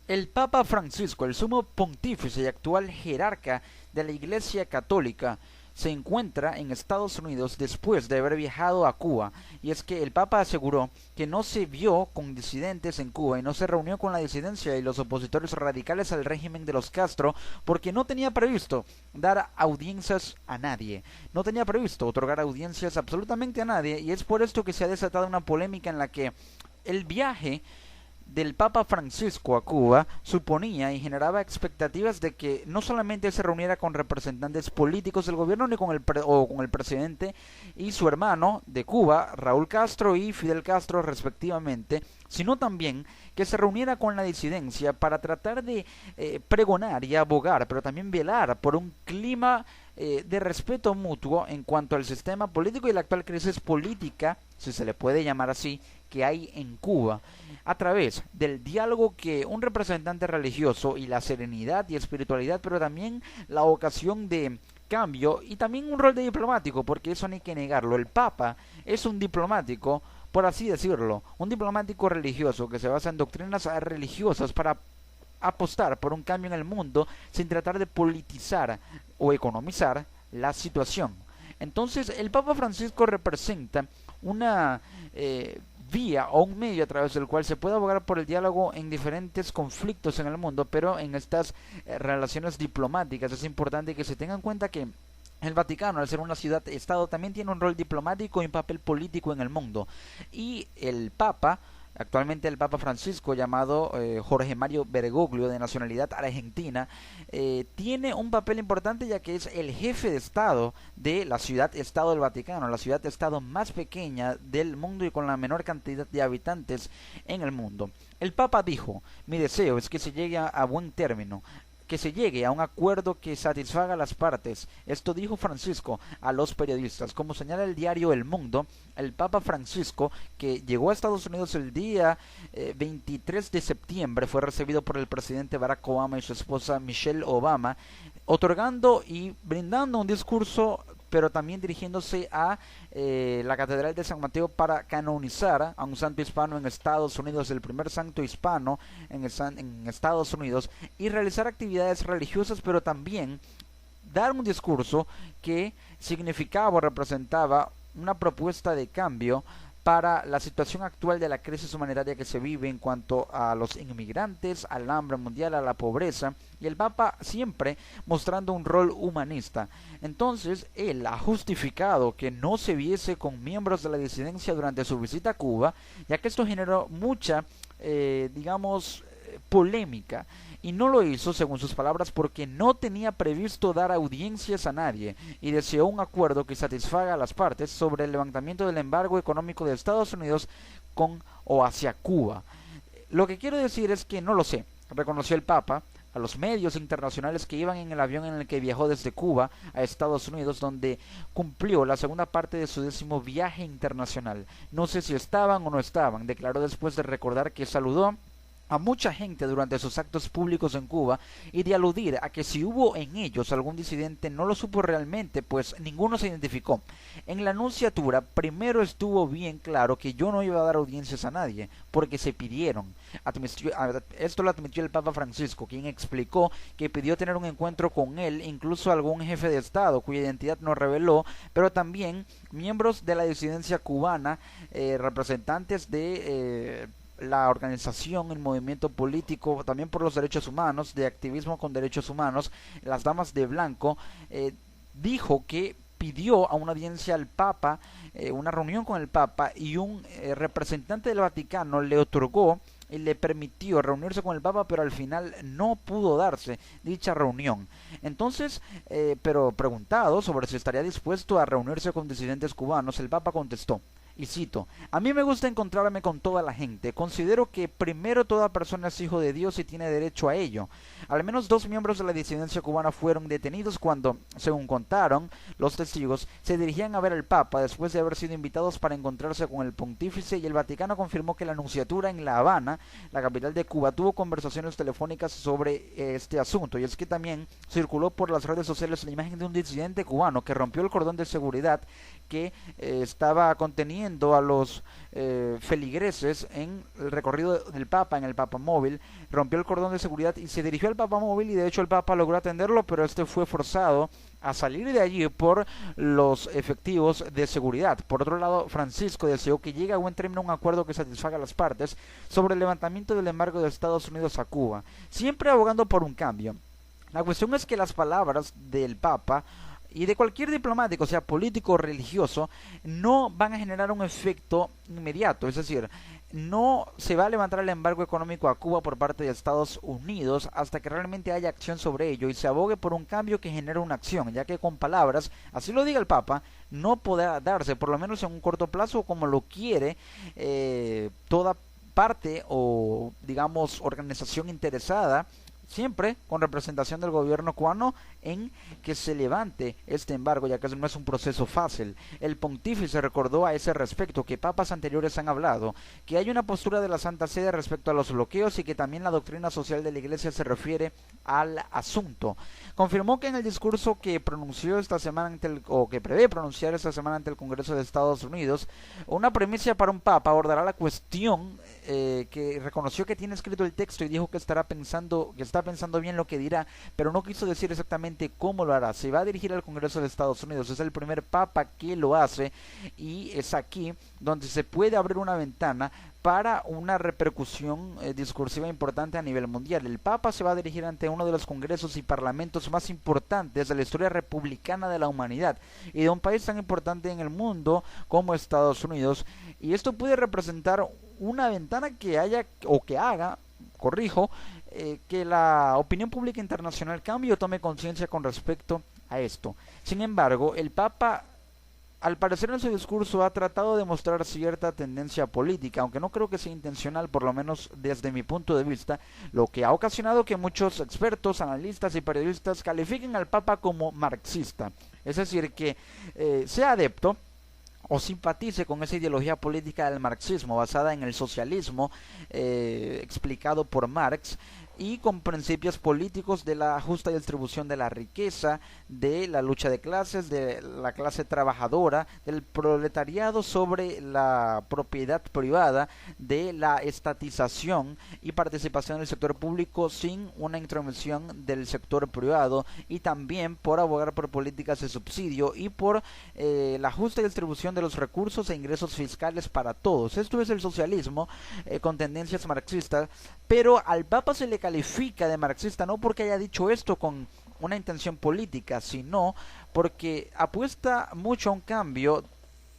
El Papa Francisco, el sumo pontífice y actual jerarca de la Iglesia Católica, se encuentra en Estados Unidos después de haber viajado a Cuba, y es que el Papa aseguró que no se vio con disidentes en Cuba y no se reunió con la disidencia y los opositores radicales al régimen de los Castro porque no tenía previsto dar audiencias a nadie, no tenía previsto otorgar audiencias absolutamente a nadie, y es por esto que se ha desatado una polémica en la que el viaje del Papa Francisco a Cuba suponía y generaba expectativas de que no solamente se reuniera con representantes políticos del gobierno ni con el presidente y su hermano de Cuba, Raúl Castro y Fidel Castro respectivamente, sino también que se reuniera con la disidencia para tratar de pregonar y abogar, pero también velar por un clima de respeto mutuo en cuanto al sistema político y la actual crisis política, si se le puede llamar así, que hay en Cuba, a través del diálogo que un representante religioso y la serenidad y espiritualidad, pero también la ocasión de cambio y también un rol de diplomático, porque eso no hay que negarlo. El Papa es un diplomático, por así decirlo, un diplomático religioso que se basa en doctrinas religiosas para apostar por un cambio en el mundo sin tratar de politizar o economizar la situación. Entonces, el Papa Francisco representa una vía o un medio a través del cual se puede abogar por el diálogo en diferentes conflictos en el mundo, pero en estas relaciones diplomáticas es importante que se tenga en cuenta que el Vaticano, al ser una ciudad-estado, también tiene un rol diplomático y un papel político en el mundo. Y el Papa, actualmente el Papa Francisco, llamado Jorge Mario Bergoglio, de nacionalidad argentina, tiene un papel importante ya que es el jefe de Estado de la ciudad-estado del Vaticano, la ciudad-estado más pequeña del mundo y con la menor cantidad de habitantes en el mundo. El Papa dijo: mi deseo es que se llegue a buen término, que se llegue a un acuerdo que satisfaga a las partes. Esto dijo Francisco a los periodistas. Como señala el diario El Mundo, el Papa Francisco, que llegó a Estados Unidos el día 23 de septiembre, fue recibido por el presidente Barack Obama y su esposa Michelle Obama, otorgando y brindando un discurso, pero también dirigiéndose a la Catedral de San Mateo para canonizar a un santo hispano en Estados Unidos, el primer santo hispano en Estados Unidos, y realizar actividades religiosas, pero también dar un discurso que significaba o representaba una propuesta de cambio para la situación actual de la crisis humanitaria que se vive en cuanto a los inmigrantes, al hambre mundial, a la pobreza, y el Papa siempre mostrando un rol humanista. Entonces, él ha justificado que no se viese con miembros de la disidencia durante su visita a Cuba, ya que esto generó mucha, polémica, y no lo hizo, según sus palabras, porque no tenía previsto dar audiencias a nadie y deseó un acuerdo que satisfaga a las partes sobre el levantamiento del embargo económico de Estados Unidos con o hacia Cuba. Lo que quiero decir es que no lo sé, reconoció el Papa a los medios internacionales que iban en el avión en el que viajó desde Cuba a Estados Unidos, donde cumplió la segunda parte de su 10º viaje internacional. No sé si estaban o no estaban, declaró después de recordar que saludó a mucha gente durante sus actos públicos en Cuba y de aludir a que si hubo en ellos algún disidente no lo supo realmente, pues ninguno se identificó. En la anunciatura primero estuvo bien claro que yo no iba a dar audiencias a nadie, porque se pidieron. Esto lo admitió el Papa Francisco, quien explicó que pidió tener un encuentro con él, incluso algún jefe de Estado, cuya identidad no reveló, pero también miembros de la disidencia cubana, representantes de la organización, el movimiento político, también por los derechos humanos, de activismo con derechos humanos, las damas de blanco, dijo que pidió a una audiencia al Papa, una reunión con el Papa, y un representante del Vaticano le otorgó y le permitió reunirse con el Papa, pero al final no pudo darse dicha reunión. Entonces, pero preguntado sobre si estaría dispuesto a reunirse con disidentes cubanos, el Papa contestó, y cito: a mí me gusta encontrarme con toda la gente. Considero que primero toda persona es hijo de Dios y tiene derecho a ello. Al menos 2 miembros de la disidencia cubana fueron detenidos cuando, según contaron los testigos, se dirigían a ver al Papa después de haber sido invitados para encontrarse con el pontífice, y el Vaticano confirmó que la nunciatura en La Habana, la capital de Cuba, tuvo conversaciones telefónicas sobre este asunto. Y es que también circuló por las redes sociales la imagen de un disidente cubano que rompió el cordón de seguridad que estaba conteniendo deteniendo a los feligreses en el recorrido del Papa, en el Papamóvil, rompió el cordón de seguridad y se dirigió al Papamóvil, y de hecho el Papa logró atenderlo, pero este fue forzado a salir de allí por los efectivos de seguridad. Por otro lado, Francisco deseó que llegue a buen término un acuerdo que satisfaga a las partes sobre el levantamiento del embargo de Estados Unidos a Cuba, siempre abogando por un cambio. La cuestión es que las palabras del Papa y de cualquier diplomático, sea político o religioso, no van a generar un efecto inmediato. Es decir, no se va a levantar el embargo económico a Cuba por parte de Estados Unidos hasta que realmente haya acción sobre ello y se abogue por un cambio que genere una acción, ya que con palabras, así lo diga el Papa, no podrá darse, por lo menos en un corto plazo, como lo quiere toda parte o, digamos, organización interesada, siempre con representación del gobierno cubano, en que se levante este embargo, ya que no es un proceso fácil. El pontífice recordó a ese respecto que papas anteriores han hablado, que hay una postura de la Santa Sede respecto a los bloqueos y que también la doctrina social de la Iglesia se refiere al asunto. Confirmó que en el discurso que pronunció esta semana o que prevé pronunciar esta semana ante el Congreso de Estados Unidos, una premisa para un papa abordará la cuestión, que reconoció que tiene escrito el texto y dijo que está pensando bien lo que dirá, pero no quiso decir exactamente cómo lo hará. Se va a dirigir al Congreso de Estados Unidos, es el primer papa que lo hace, y es aquí donde se puede abrir una ventana para una repercusión discursiva importante a nivel mundial. El Papa se va a dirigir ante uno de los congresos y parlamentos más importantes de la historia republicana de la humanidad y de un país tan importante en el mundo como Estados Unidos, y esto puede representar una ventana que haga, que la opinión pública internacional cambie o tome conciencia con respecto a esto. Sin embargo, el Papa, al parecer en su discurso, ha tratado de mostrar cierta tendencia política, aunque no creo que sea intencional, por lo menos desde mi punto de vista, lo que ha ocasionado que muchos expertos, analistas y periodistas califiquen al Papa como marxista. Es decir, que sea adepto o simpatice con esa ideología política del marxismo basada en el socialismo explicado por Marx, y con principios políticos de la justa distribución de la riqueza, de la lucha de clases, de la clase trabajadora, del proletariado sobre la propiedad privada, de la estatización y participación del sector público sin una intromisión del sector privado, y también por abogar por políticas de subsidio y por la justa distribución de los recursos e ingresos fiscales para todos. Esto es el socialismo con tendencias marxistas, pero al Papa se le califica de marxista no porque haya dicho esto con una intención política, sino porque apuesta mucho a un cambio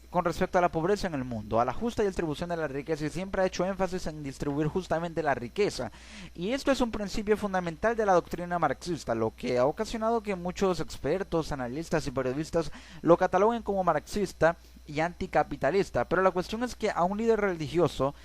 con respecto a la pobreza en el mundo, a la justa distribución de la riqueza, y siempre ha hecho énfasis en distribuir justamente la riqueza. Y esto es un principio fundamental de la doctrina marxista, lo que ha ocasionado que muchos expertos, analistas y periodistas lo cataloguen como marxista y anticapitalista. Pero la cuestión es que a un líder religioso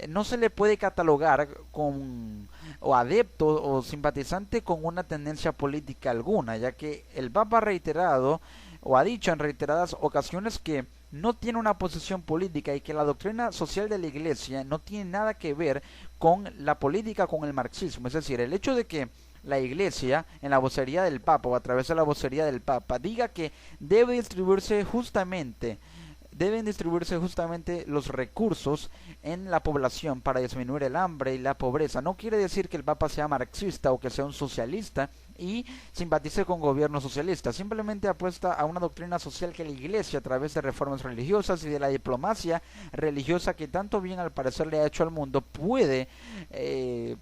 no se le puede catalogar o adepto o simpatizante con una tendencia política alguna, ya que el Papa ha reiterado o ha dicho en reiteradas ocasiones que no tiene una posición política y que la doctrina social de la Iglesia no tiene nada que ver con la política, con el marxismo. Es decir, el hecho de que la Iglesia, en la vocería del Papa o a través de la vocería del Papa, diga que deben distribuirse justamente los recursos en la población para disminuir el hambre y la pobreza, no quiere decir que el Papa sea marxista o que sea un socialista y simpatice con gobiernos socialistas. Simplemente apuesta a una doctrina social que la Iglesia, a través de reformas religiosas y de la diplomacia religiosa que tanto bien al parecer le ha hecho al mundo, puede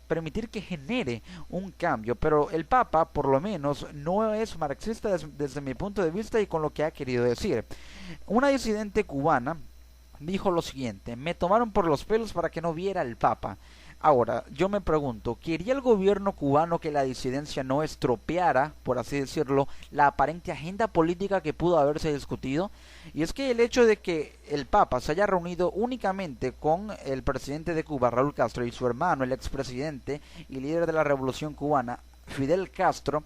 permitir que genere un cambio. Pero el Papa, por lo menos, no es marxista desde mi punto de vista y con lo que ha querido decir. Una disidente cubana dijo lo siguiente: me tomaron por los pelos para que no viera al Papa. Ahora, yo me pregunto, ¿quería el gobierno cubano que la disidencia no estropeara, por así decirlo, la aparente agenda política que pudo haberse discutido? Y es que el hecho de que el Papa se haya reunido únicamente con el presidente de Cuba, Raúl Castro, y su hermano, el expresidente y líder de la Revolución Cubana, Fidel Castro,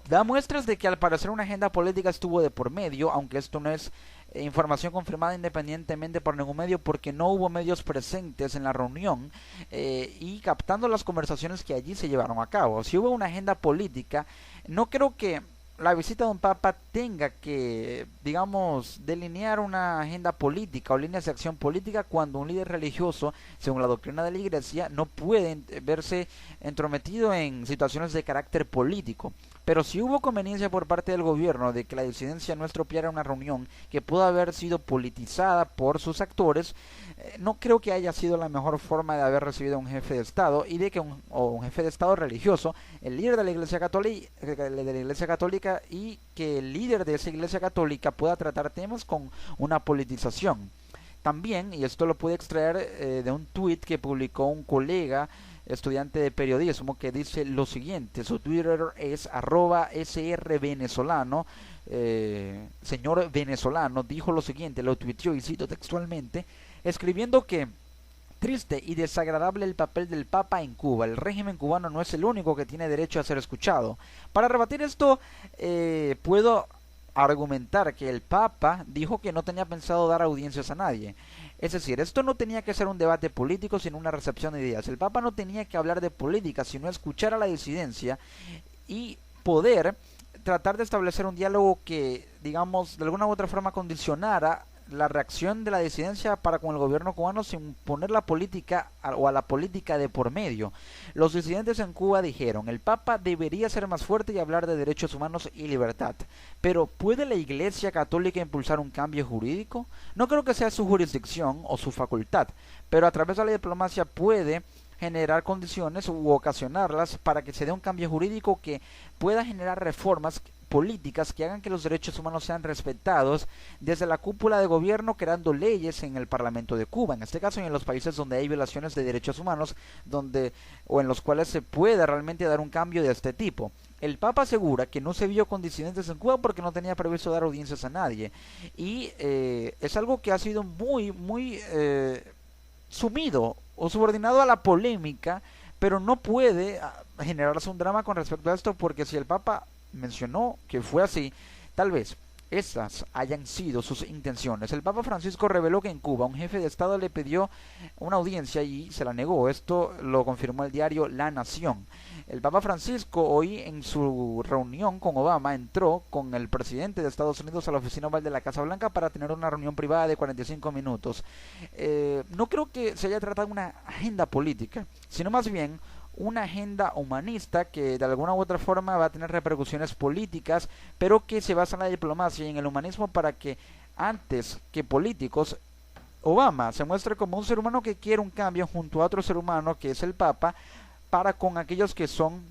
da muestras de que al parecer una agenda política estuvo de por medio, aunque esto no es información confirmada independientemente por ningún medio, porque no hubo medios presentes en la reunión y captando las conversaciones que allí se llevaron a cabo. Si hubo una agenda política, no creo que la visita de un papa tenga que, digamos, delinear una agenda política o líneas de acción política cuando un líder religioso, según la doctrina de la Iglesia, no puede verse entrometido en situaciones de carácter político. Pero si hubo conveniencia por parte del gobierno de que la disidencia no estropeara una reunión que pudo haber sido politizada por sus actores, no creo que haya sido la mejor forma de haber recibido a un jefe de Estado y de que un jefe de Estado religioso, el líder de la Iglesia Católica y que el líder de esa Iglesia Católica pueda tratar temas con una politización. También, y esto lo pude extraer de un tuit que publicó un colega estudiante de periodismo que dice lo siguiente, su Twitter es @srvenezolano, señor venezolano, dijo lo siguiente, lo tuiteó y cito textualmente, escribiendo que triste y desagradable el papel del Papa en Cuba. El régimen cubano no es el único que tiene derecho a ser escuchado. Para rebatir esto, puedo argumentar que el Papa dijo que no tenía pensado dar audiencias a nadie. Es decir, esto no tenía que ser un debate político, sino una recepción de ideas. El Papa no tenía que hablar de política, sino escuchar a la disidencia y poder tratar de establecer un diálogo que, digamos, de alguna u otra forma condicionara la reacción de la disidencia para con el gobierno cubano sin poner la política o a la política de por medio. Los disidentes en Cuba dijeron, el Papa debería ser más fuerte y hablar de derechos humanos y libertad. Pero ¿puede la Iglesia Católica impulsar un cambio jurídico? No creo que sea su jurisdicción o su facultad, pero a través de la diplomacia puede generar condiciones u ocasionarlas para que se dé un cambio jurídico que pueda generar reformas políticas que hagan que los derechos humanos sean respetados desde la cúpula de gobierno, creando leyes en el Parlamento de Cuba, en este caso y en los países donde hay violaciones de derechos humanos, donde o en los cuales se pueda realmente dar un cambio de este tipo. El Papa asegura que no se vio con disidentes en Cuba porque no tenía previsto dar audiencias a nadie, y es algo que ha sido muy sumido o subordinado a la polémica, pero no puede generarse un drama con respecto a esto, porque si el Papa mencionó que fue así, tal vez estas hayan sido sus intenciones. El Papa Francisco reveló que en Cuba un jefe de Estado le pidió una audiencia y se la negó. Esto lo confirmó el diario La Nación. El Papa Francisco hoy en su reunión con Obama entró con el presidente de Estados Unidos a la oficina oval de la Casa Blanca para tener una reunión privada de 45 minutos. No creo que se haya tratado de una agenda política, sino más bien una agenda humanista que de alguna u otra forma va a tener repercusiones políticas, pero que se basa en la diplomacia y en el humanismo para que antes que políticos Obama se muestre como un ser humano que quiere un cambio junto a otro ser humano que es el Papa, para con aquellos que son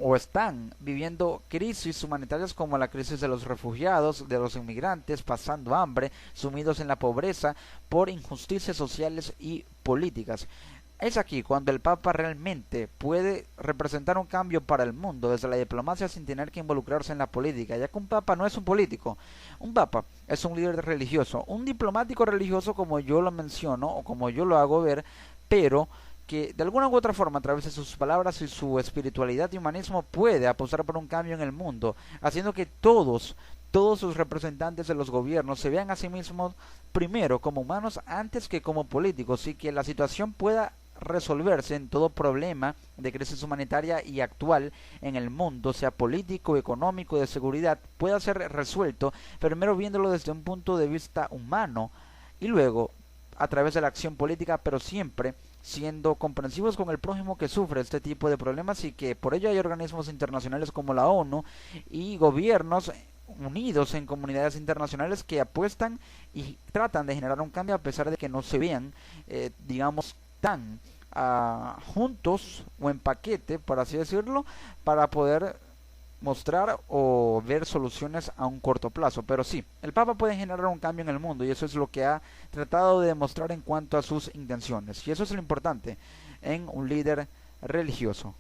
o están viviendo crisis humanitarias como la crisis de los refugiados, de los inmigrantes, pasando hambre, sumidos en la pobreza por injusticias sociales y políticas. Es aquí cuando el Papa realmente puede representar un cambio para el mundo desde la diplomacia sin tener que involucrarse en la política, ya que un Papa no es un político, un Papa es un líder religioso, un diplomático religioso como yo lo menciono o como yo lo hago ver, pero que de alguna u otra forma a través de sus palabras y su espiritualidad y humanismo puede apostar por un cambio en el mundo, haciendo que todos sus representantes de los gobiernos se vean a sí mismos primero como humanos antes que como políticos, y que la situación pueda resolverse en todo problema de crisis humanitaria y actual en el mundo, sea político, económico, de seguridad, pueda ser resuelto, primero viéndolo desde un punto de vista humano y luego a través de la acción política, pero siempre siendo comprensivos con el prójimo que sufre este tipo de problemas, y que por ello hay organismos internacionales como la ONU y gobiernos unidos en comunidades internacionales que apuestan y tratan de generar un cambio a pesar de que no se vean, digamos, tan juntos o en paquete, por así decirlo, para poder mostrar o ver soluciones a un corto plazo. Pero sí, el Papa puede generar un cambio en el mundo, y eso es lo que ha tratado de demostrar en cuanto a sus intenciones, y eso es lo importante en un líder religioso.